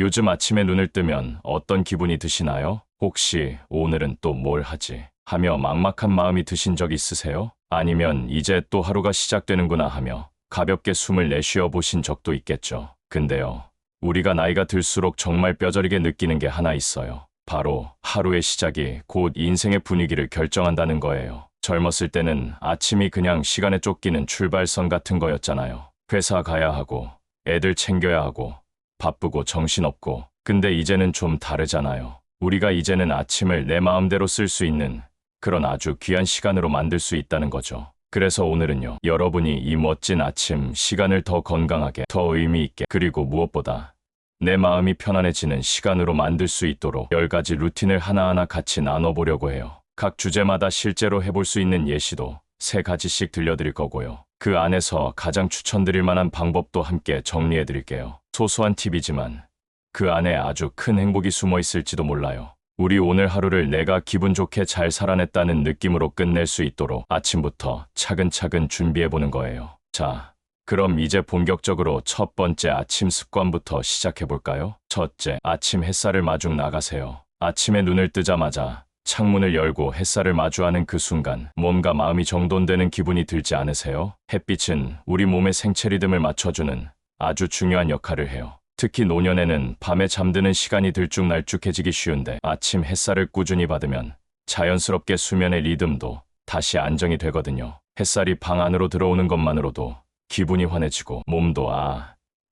요즘 아침에 눈을 뜨면 어떤 기분이 드시나요? 혹시 오늘은 또 뭘 하지? 하며 막막한 마음이 드신 적 있으세요? 아니면 이제 또 하루가 시작되는구나 하며 가볍게 숨을 내쉬어 보신 적도 있겠죠. 근데요, 우리가 나이가 들수록 정말 뼈저리게 느끼는 게 하나 있어요. 바로 하루의 시작이 곧 인생의 분위기를 결정한다는 거예요. 젊었을 때는 아침이 그냥 시간에 쫓기는 출발선 같은 거였잖아요. 회사 가야 하고, 애들 챙겨야 하고, 바쁘고 정신없고. 근데 이제는 좀 다르잖아요. 우리가 이제는 아침을 내 마음대로 쓸 수 있는 그런 아주 귀한 시간으로 만들 수 있다는 거죠. 그래서 오늘은요, 여러분이 이 멋진 아침 시간을 더 건강하게, 더 의미 있게, 그리고 무엇보다 내 마음이 편안해지는 시간으로 만들 수 있도록 10가지 루틴을 하나하나 같이 나눠보려고 해요. 각 주제마다 실제로 해볼 수 있는 예시도 3가지씩 들려드릴 거고요. 그 안에서 가장 추천드릴 만한 방법도 함께 정리해드릴게요. 소소한 팁이지만 그 안에 아주 큰 행복이 숨어 있을지도 몰라요. 우리 오늘 하루를 내가 기분 좋게 잘 살아냈다는 느낌으로 끝낼 수 있도록 아침부터 차근차근 준비해보는 거예요. 자, 그럼 이제 본격적으로 첫 번째 아침 습관부터 시작해볼까요? 첫째, 아침 햇살을 마중 나가세요. 아침에 눈을 뜨자마자 창문을 열고 햇살을 마주하는 그 순간 몸과 마음이 정돈되는 기분이 들지 않으세요? 햇빛은 우리 몸의 생체 리듬을 맞춰주는 아주 중요한 역할을 해요. 특히 노년에는 밤에 잠드는 시간이 들쭉날쭉해지기 쉬운데 아침 햇살을 꾸준히 받으면 자연스럽게 수면의 리듬도 다시 안정이 되거든요. 햇살이 방 안으로 들어오는 것만으로도 기분이 환해지고 몸도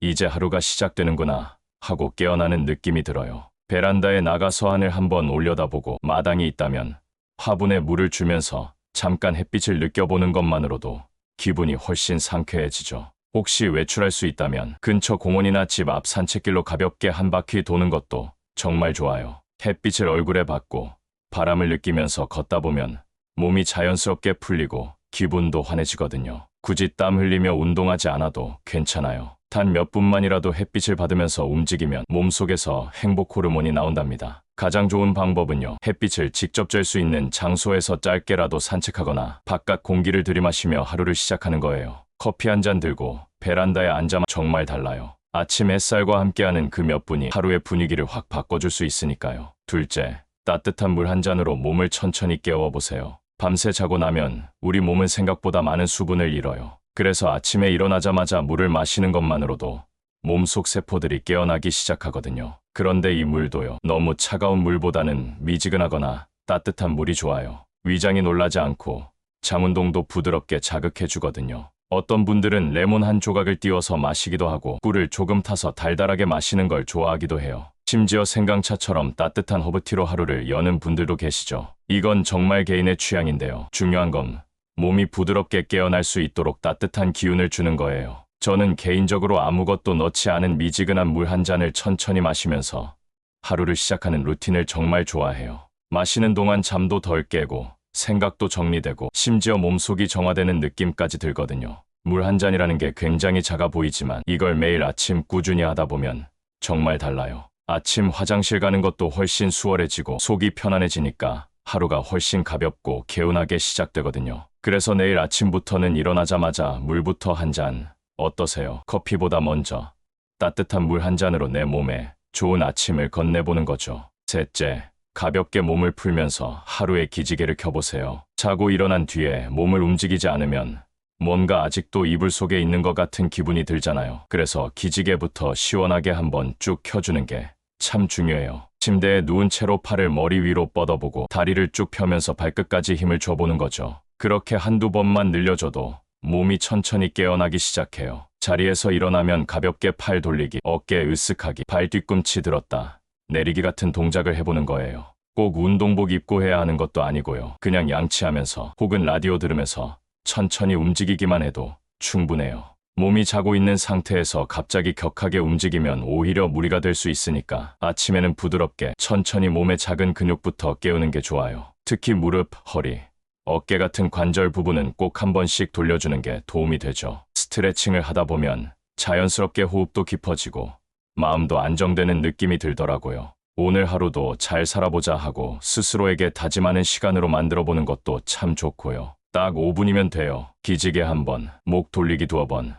이제 하루가 시작되는구나 하고 깨어나는 느낌이 들어요. 베란다에 나가서 하늘 한번 올려다보고 마당이 있다면 화분에 물을 주면서 잠깐 햇빛을 느껴보는 것만으로도 기분이 훨씬 상쾌해지죠. 혹시 외출할 수 있다면 근처 공원이나 집 앞 산책길로 가볍게 한 바퀴 도는 것도 정말 좋아요. 햇빛을 얼굴에 받고 바람을 느끼면서 걷다 보면 몸이 자연스럽게 풀리고 기분도 환해지거든요. 굳이 땀 흘리며 운동하지 않아도 괜찮아요. 단 몇 분만이라도 햇빛을 받으면서 움직이면 몸속에서 행복 호르몬이 나온답니다. 가장 좋은 방법은요, 햇빛을 직접 쫴 수 있는 장소에서 짧게라도 산책하거나 바깥 공기를 들이마시며 하루를 시작하는 거예요. 커피 한 잔 들고 베란다에 앉아만 정말 달라요. 아침 햇살과 함께하는 그 몇 분이 하루의 분위기를 확 바꿔줄 수 있으니까요. 둘째, 따뜻한 물 한 잔으로 몸을 천천히 깨워보세요. 밤새 자고 나면 우리 몸은 생각보다 많은 수분을 잃어요. 그래서 아침에 일어나자마자 물을 마시는 것만으로도 몸속 세포들이 깨어나기 시작하거든요. 그런데 이 물도요, 너무 차가운 물보다는 미지근하거나 따뜻한 물이 좋아요. 위장이 놀라지 않고 장운동도 부드럽게 자극해주거든요. 어떤 분들은 레몬 한 조각을 띄워서 마시기도 하고 꿀을 조금 타서 달달하게 마시는 걸 좋아하기도 해요. 심지어 생강차처럼 따뜻한 허브티로 하루를 여는 분들도 계시죠. 이건 정말 개인의 취향인데요. 중요한 건 몸이 부드럽게 깨어날 수 있도록 따뜻한 기운을 주는 거예요. 저는 개인적으로 아무것도 넣지 않은 미지근한 물 한 잔을 천천히 마시면서 하루를 시작하는 루틴을 정말 좋아해요. 마시는 동안 잠도 덜 깨고 생각도 정리되고 심지어 몸속이 정화되는 느낌까지 들거든요. 물 한 잔이라는 게 굉장히 작아 보이지만 이걸 매일 아침 꾸준히 하다 보면 정말 달라요. 아침 화장실 가는 것도 훨씬 수월해지고 속이 편안해지니까 하루가 훨씬 가볍고 개운하게 시작되거든요. 그래서 내일 아침부터는 일어나자마자 물부터 한 잔 어떠세요? 커피보다 먼저 따뜻한 물 한 잔으로 내 몸에 좋은 아침을 건네보는 거죠. 셋째, 가볍게 몸을 풀면서 하루의 기지개를 켜보세요. 자고 일어난 뒤에 몸을 움직이지 않으면 뭔가 아직도 이불 속에 있는 것 같은 기분이 들잖아요. 그래서 기지개부터 시원하게 한번 쭉 켜주는 게 참 중요해요. 침대에 누운 채로 팔을 머리 위로 뻗어보고 다리를 쭉 펴면서 발끝까지 힘을 줘보는 거죠. 그렇게 한두 번만 늘려줘도 몸이 천천히 깨어나기 시작해요. 자리에서 일어나면 가볍게 팔 돌리기, 어깨 으쓱하기, 발 뒤꿈치 들었다 내리기 같은 동작을 해보는 거예요. 꼭 운동복 입고 해야 하는 것도 아니고요. 그냥 양치하면서 혹은 라디오 들으면서 천천히 움직이기만 해도 충분해요. 몸이 자고 있는 상태에서 갑자기 격하게 움직이면 오히려 무리가 될 수 있으니까 아침에는 부드럽게 천천히 몸의 작은 근육부터 깨우는 게 좋아요. 특히 무릎, 허리, 어깨 같은 관절 부분은 꼭 한 번씩 돌려주는 게 도움이 되죠. 스트레칭을 하다 보면 자연스럽게 호흡도 깊어지고 마음도 안정되는 느낌이 들더라고요. 오늘 하루도 잘 살아보자 하고 스스로에게 다짐하는 시간으로 만들어보는 것도 참 좋고요. 딱 5분이면 돼요. 기지개 1번, 목 돌리기 2번,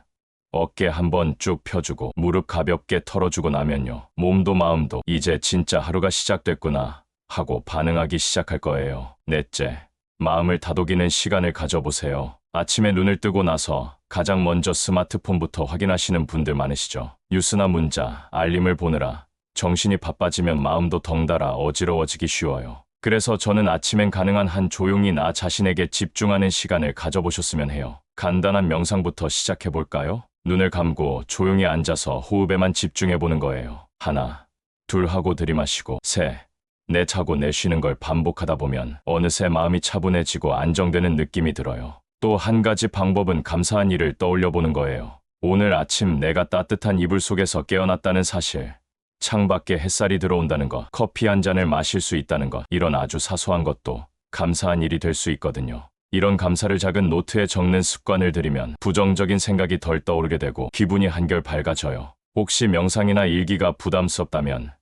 어깨 한번 쭉 펴주고 무릎 가볍게 털어주고 나면요. 몸도 마음도 이제 진짜 하루가 시작됐구나 하고 반응하기 시작할 거예요. 넷째, 마음을 다독이는 시간을 가져보세요. 아침에 눈을 뜨고 나서 가장 먼저 스마트폰부터 확인하시는 분들 많으시죠? 뉴스나 문자, 알림을 보느라 정신이 바빠지면 마음도 덩달아 어지러워지기 쉬워요. 그래서 저는 아침엔 가능한 한 조용히 나 자신에게 집중하는 시간을 가져보셨으면 해요. 간단한 명상부터 시작해볼까요? 눈을 감고 조용히 앉아서 호흡에만 집중해보는 거예요. 하나, 둘 하고 들이마시고, 셋, 넷 하고 내쉬는 걸 반복하다 보면 어느새 마음이 차분해지고 안정되는 느낌이 들어요. 또 한 가지 방법은 감사한 일을 떠올려 보는 거예요. 오늘 아침 내가 따뜻한 이불 속에서 깨어났다는 사실, 창밖에 햇살이 들어온다는 것, 커피 한 잔을 마실 수 있다는 것, 이런 아주 사소한 것도 감사한 일이 될 수 있거든요. 이런 감사를 작은 노트에 적는 습관을 들이면 부정적인 생각이 덜 떠오르게 되고 기분이 한결 밝아져요. 혹시 명상이나 일기가 부담스럽다면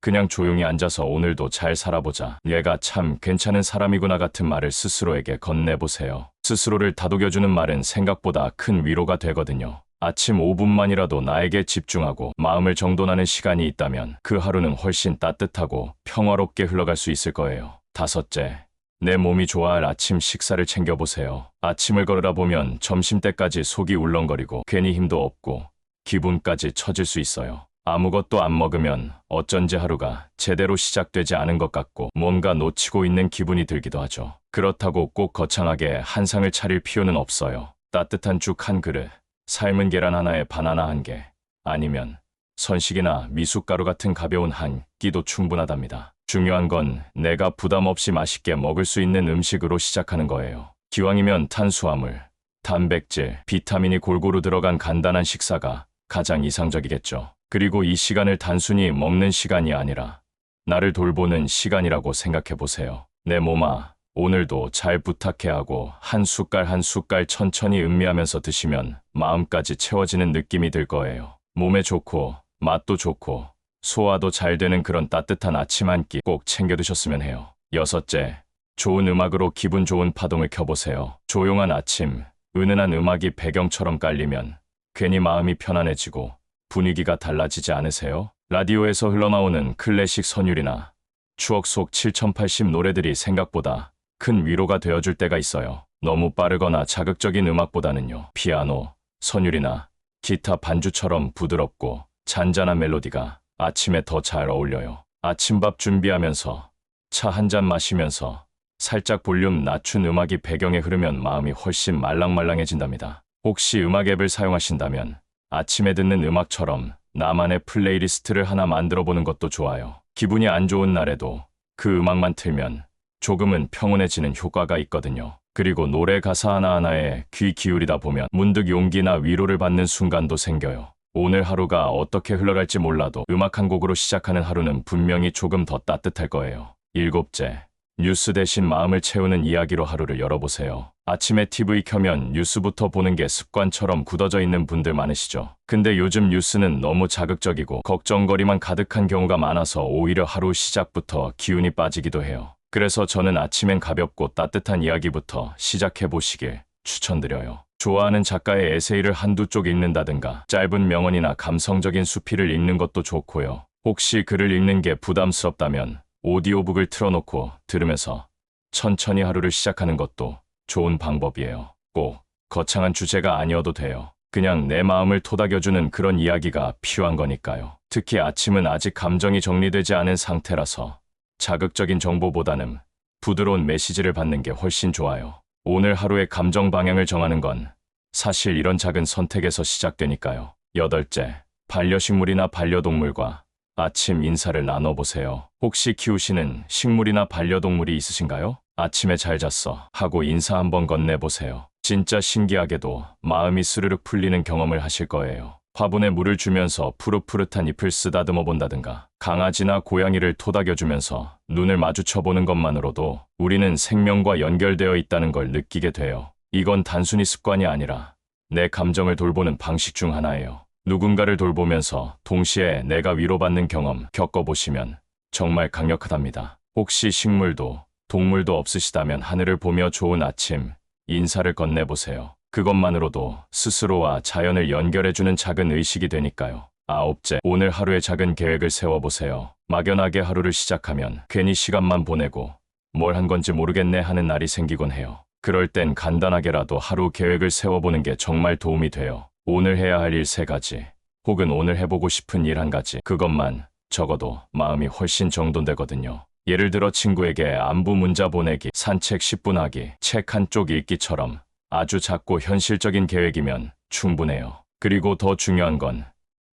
그냥 조용히 앉아서 오늘도 잘 살아보자, 얘가 참 괜찮은 사람이구나 같은 말을 스스로에게 건네보세요. 스스로를 다독여주는 말은 생각보다 큰 위로가 되거든요. 아침 5분만이라도 나에게 집중하고 마음을 정돈하는 시간이 있다면 그 하루는 훨씬 따뜻하고 평화롭게 흘러갈 수 있을 거예요. 다섯째, 내 몸이 좋아할 아침 식사를 챙겨보세요. 아침을 걸으다 보면 점심때까지 속이 울렁거리고 괜히 힘도 없고 기분까지 처질 수 있어요. 아무것도 안 먹으면 어쩐지 하루가 제대로 시작되지 않은 것 같고 뭔가 놓치고 있는 기분이 들기도 하죠. 그렇다고 꼭 거창하게 한 상을 차릴 필요는 없어요. 따뜻한 죽 한 그릇, 삶은 계란 하나에 바나나 한 개, 아니면 선식이나 미숫가루 같은 가벼운 한 끼도 충분하답니다. 중요한 건 내가 부담 없이 맛있게 먹을 수 있는 음식으로 시작하는 거예요. 기왕이면 탄수화물, 단백질, 비타민이 골고루 들어간 간단한 식사가 가장 이상적이겠죠. 그리고 이 시간을 단순히 먹는 시간이 아니라 나를 돌보는 시간이라고 생각해 보세요. 내 몸아, 오늘도 잘 부탁해 하고 한 숟갈 한 숟갈 천천히 음미하면서 드시면 마음까지 채워지는 느낌이 들 거예요. 몸에 좋고 맛도 좋고 소화도 잘 되는 그런 따뜻한 아침 한 끼 꼭 챙겨 드셨으면 해요. 여섯째, 좋은 음악으로 기분 좋은 파동을 켜보세요. 조용한 아침, 은은한 음악이 배경처럼 깔리면 괜히 마음이 편안해지고 분위기가 달라지지 않으세요? 라디오에서 흘러나오는 클래식 선율이나 추억 속 7080 노래들이 생각보다 큰 위로가 되어줄 때가 있어요. 너무 빠르거나 자극적인 음악보다는요. 피아노, 선율이나 기타 반주처럼 부드럽고 잔잔한 멜로디가 아침에 더 잘 어울려요. 아침밥 준비하면서 차 한 잔 마시면서 살짝 볼륨 낮춘 음악이 배경에 흐르면 마음이 훨씬 말랑말랑해진답니다. 혹시 음악 앱을 사용하신다면 아침에 듣는 음악처럼 나만의 플레이리스트를 하나 만들어 보는 것도 좋아요. 기분이 안 좋은 날에도 그 음악만 틀면 조금은 평온해지는 효과가 있거든요. 그리고 노래 가사 하나하나에 귀 기울이다 보면 문득 용기나 위로를 받는 순간도 생겨요. 오늘 하루가 어떻게 흘러갈지 몰라도 음악 한 곡으로 시작하는 하루는 분명히 조금 더 따뜻할 거예요. 일곱째, 뉴스 대신 마음을 채우는 이야기로 하루를 열어보세요. 아침에 TV 켜면 뉴스부터 보는 게 습관처럼 굳어져 있는 분들 많으시죠? 근데 요즘 뉴스는 너무 자극적이고 걱정거리만 가득한 경우가 많아서 오히려 하루 시작부터 기운이 빠지기도 해요. 그래서 저는 아침엔 가볍고 따뜻한 이야기부터 시작해 보시길 추천드려요. 좋아하는 작가의 에세이를 한두 쪽 읽는다든가 짧은 명언이나 감성적인 수필을 읽는 것도 좋고요. 혹시 글을 읽는 게 부담스럽다면 오디오북을 틀어놓고 들으면서 천천히 하루를 시작하는 것도 좋은 방법이에요. 꼭 거창한 주제가 아니어도 돼요. 그냥 내 마음을 토닥여주는 그런 이야기가 필요한 거니까요. 특히 아침은 아직 감정이 정리되지 않은 상태라서 자극적인 정보보다는 부드러운 메시지를 받는 게 훨씬 좋아요. 오늘 하루의 감정 방향을 정하는 건 사실 이런 작은 선택에서 시작되니까요. 여덟째, 반려식물이나 반려동물과 아침 인사를 나눠보세요. 혹시 키우시는 식물이나 반려동물이 있으신가요? 아침에 잘 잤어 하고 인사 한번 건네보세요. 진짜 신기하게도 마음이 스르륵 풀리는 경험을 하실 거예요. 화분에 물을 주면서 푸릇푸릇한 잎을 쓰다듬어 본다든가 강아지나 고양이를 토닥여주면서 눈을 마주쳐보는 것만으로도 우리는 생명과 연결되어 있다는 걸 느끼게 돼요. 이건 단순히 습관이 아니라 내 감정을 돌보는 방식 중 하나예요. 누군가를 돌보면서 동시에 내가 위로받는 경험 겪어보시면 정말 강력하답니다. 혹시 식물도 동물도 없으시다면 하늘을 보며 좋은 아침 인사를 건네보세요. 그것만으로도 스스로와 자연을 연결해주는 작은 의식이 되니까요. 아홉째, 오늘 하루의 작은 계획을 세워보세요. 막연하게 하루를 시작하면 괜히 시간만 보내고 뭘 한 건지 모르겠네 하는 날이 생기곤 해요. 그럴 땐 간단하게라도 하루 계획을 세워보는 게 정말 도움이 돼요. 오늘 해야 할 일 3가지, 혹은 오늘 해보고 싶은 일 1가지, 그것만 적어도 마음이 훨씬 정돈되거든요. 예를 들어 친구에게 안부 문자 보내기, 산책 10분 하기, 책 한 쪽 읽기처럼 아주 작고 현실적인 계획이면 충분해요. 그리고 더 중요한 건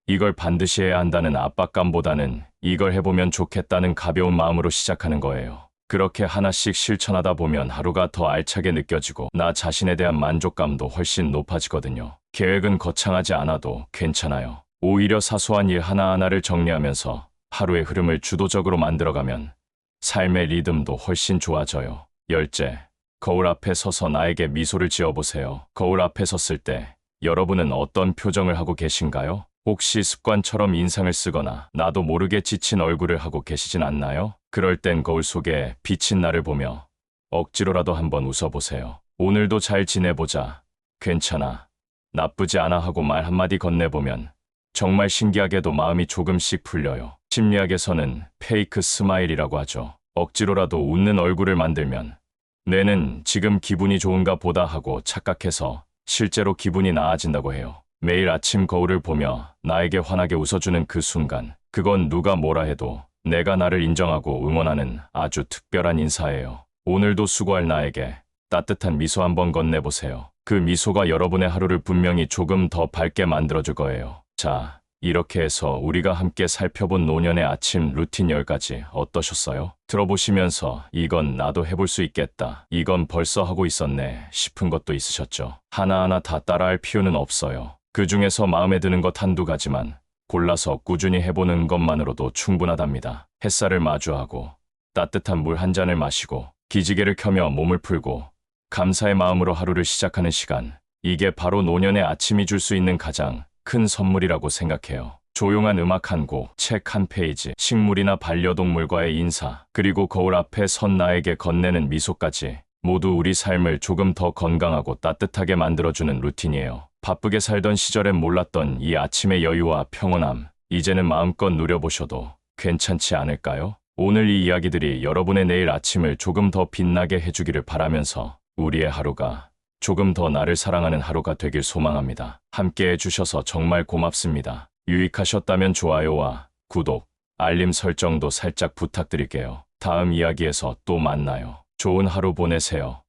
이걸 반드시 해야 한다는 압박감보다는 이걸 해보면 좋겠다는 가벼운 마음으로 시작하는 거예요. 그렇게 하나씩 실천하다 보면 하루가 더 알차게 느껴지고 나 자신에 대한 만족감도 훨씬 높아지거든요. 계획은 거창하지 않아도 괜찮아요. 오히려 사소한 일 하나하나를 정리하면서 하루의 흐름을 주도적으로 만들어가면 삶의 리듬도 훨씬 좋아져요. 10째, 거울 앞에 서서 나에게 미소를 지어보세요. 거울 앞에 섰을 때 여러분은 어떤 표정을 하고 계신가요? 혹시 습관처럼 인상을 쓰거나 나도 모르게 지친 얼굴을 하고 계시진 않나요? 그럴 땐 거울 속에 비친 나를 보며 억지로라도 한번 웃어보세요. 오늘도 잘 지내보자. 괜찮아. 나쁘지 않아 하고 말 한마디 건네보면 정말 신기하게도 마음이 조금씩 풀려요. 심리학에서는 페이크 스마일이라고 하죠. 억지로라도 웃는 얼굴을 만들면 뇌는 지금 기분이 좋은가 보다 하고 착각해서 실제로 기분이 나아진다고 해요. 매일 아침 거울을 보며 나에게 환하게 웃어주는 그 순간, 그건 누가 뭐라 해도 내가 나를 인정하고 응원하는 아주 특별한 인사예요. 오늘도 수고할 나에게 따뜻한 미소 한번 건네보세요. 그 미소가 여러분의 하루를 분명히 조금 더 밝게 만들어줄 거예요. 자, 이렇게 해서 우리가 함께 살펴본 노년의 아침 루틴 10가지 어떠셨어요? 들어보시면서 이건 나도 해볼 수 있겠다, 이건 벌써 하고 있었네 싶은 것도 있으셨죠? 하나하나 다 따라할 필요는 없어요. 그 중에서 마음에 드는 것 1-2가지만 골라서 꾸준히 해보는 것만으로도 충분하답니다. 햇살을 마주하고 따뜻한 물 한 잔을 마시고 기지개를 켜며 몸을 풀고 감사의 마음으로 하루를 시작하는 시간, 이게 바로 노년의 아침이 줄 수 있는 가장 큰 선물이라고 생각해요. 조용한 음악 한 곡, 책 한 페이지, 식물이나 반려동물과의 인사, 그리고 거울 앞에 선 나에게 건네는 미소까지 모두 우리 삶을 조금 더 건강하고 따뜻하게 만들어주는 루틴이에요. 바쁘게 살던 시절엔 몰랐던 이 아침의 여유와 평온함, 이제는 마음껏 누려보셔도 괜찮지 않을까요? 오늘 이 이야기들이 여러분의 내일 아침을 조금 더 빛나게 해주기를 바라면서 우리의 하루가 조금 더 나를 사랑하는 하루가 되길 소망합니다. 함께 해주셔서 정말 고맙습니다. 유익하셨다면 좋아요와 구독, 알림 설정도 살짝 부탁드릴게요. 다음 이야기에서 또 만나요. 좋은 하루 보내세요.